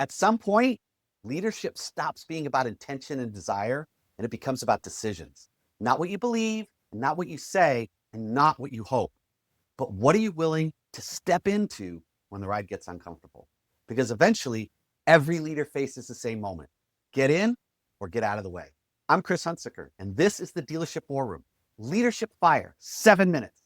At some point, leadership stops being about intention and desire, and it becomes about decisions. Not what you believe, not what you say, and not what you hope, but what are you willing to step into when the ride gets uncomfortable? Because eventually, every leader faces the same moment. Get in or get out of the way. I'm Chris Hunsicker, and this is the Dealership War Room. Leadership fire, 7 minutes.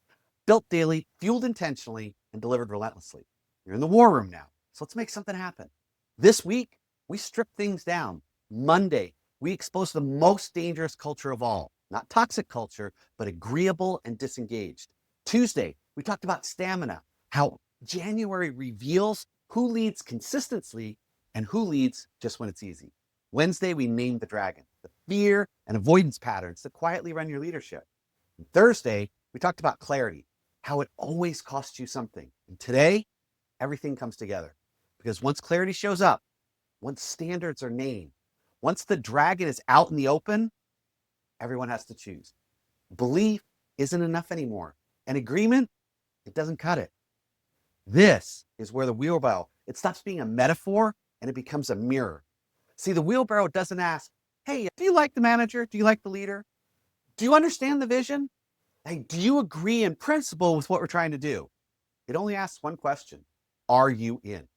Built daily, fueled intentionally, and delivered relentlessly. You're in the war room now, so let's make something happen. This week, we strip things down. Monday, we expose the most dangerous culture of all. Not toxic culture, but agreeable and disengaged. Tuesday, we talked about stamina, how January reveals who leads consistently and who leads just when it's easy. Wednesday, we named the dragon, the fear and avoidance patterns that quietly run your leadership. And Thursday, we talked about clarity, how it always costs you something. And today, everything comes together. Because once clarity shows up, once standards are named, once the dragon is out in the open, everyone has to choose. Belief isn't enough anymore. And agreement, it doesn't cut it. This is where the wheelbarrow, it stops being a metaphor and it becomes a mirror. See, the wheelbarrow doesn't ask, hey, do you like the manager? Do you like the leader? Do you understand the vision? Hey, do you agree in principle with what we're trying to do? It only asks one question. Are you in?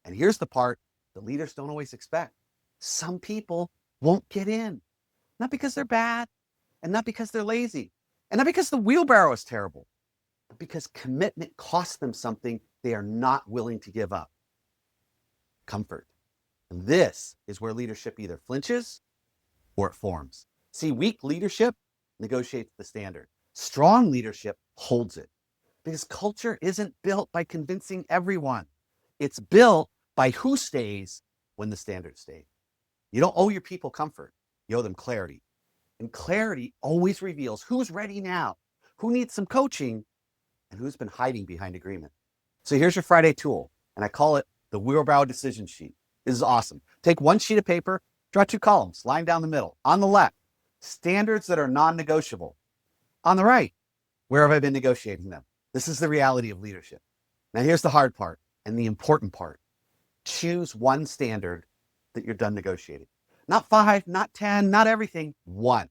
And here's the part that leaders don't always expect. Some people won't get in. Not because they're bad, and not because they're lazy, and not because the wheelbarrow is terrible, but because commitment costs them something they are not willing to give up. Comfort. And this is where leadership either flinches or it forms. See, weak leadership negotiates the standard. Strong leadership holds it. Because culture isn't built by convincing everyone. It's built by who stays when the standards stay. You don't owe your people comfort. You owe them clarity. And clarity always reveals who's ready now, who needs some coaching, and who's been hiding behind agreement. So here's your Friday tool, and I call it the wheelbarrow decision sheet. This is awesome. Take one sheet of paper, draw 2 columns, line down the middle. On the left, standards that are non-negotiable. On the right, where have I been negotiating them? This is the reality of leadership. Now here's the hard part and the important part. Choose one standard that you're done negotiating. Not 5, not 10, not everything, 1.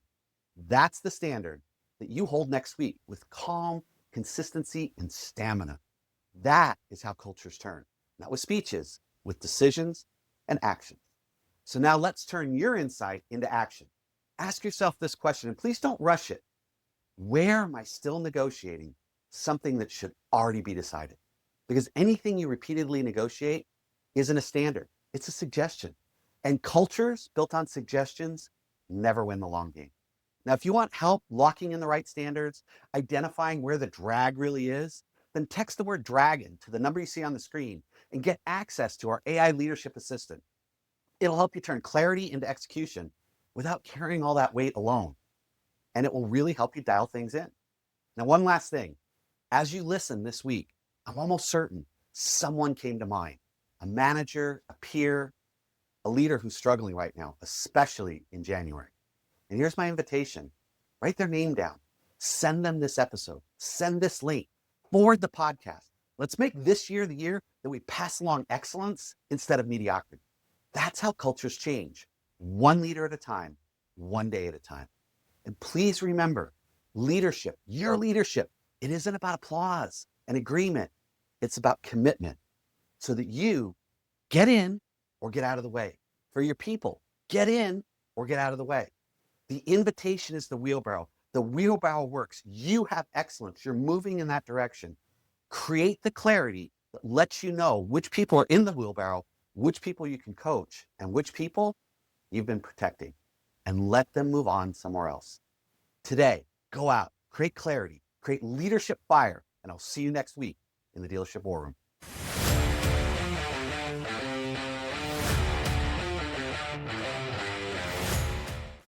That's the standard that you hold next week with calm, consistency, and stamina. That is how cultures turn. Not with speeches, with decisions and actions. So now let's turn your insight into action. Ask yourself this question, and please don't rush it. Where am I still negotiating something that should already be decided? Because anything you repeatedly negotiate isn't a standard, it's a suggestion. And cultures built on suggestions never win the long game. Now, if you want help locking in the right standards, identifying where the drag really is, then text the word dragon to the number you see on the screen and get access to our AI leadership assistant. It'll help you turn clarity into execution without carrying all that weight alone. And it will really help you dial things in. Now, one last thing. As you listen this week, I'm almost certain someone came to mind. A manager, a peer, a leader who's struggling right now, especially in January. And here's my invitation. Write their name down. Send them this episode. Send this link. Forward the podcast. Let's make this year the year that we pass along excellence instead of mediocrity. That's how cultures change. One leader at a time, one day at a time. And please remember, leadership, your leadership, it isn't about applause and agreement. It's about commitment so that you get in or get out of the way. For your people, get in or get out of the way. The invitation is the wheelbarrow. The wheelbarrow works. You have excellence. You're moving in that direction. Create the clarity that lets you know which people are in the wheelbarrow, which people you can coach, and which people you've been protecting, and let them move on somewhere else. Today, go out, create clarity, create leadership fire, and I'll see you next week in the Dealership War Room.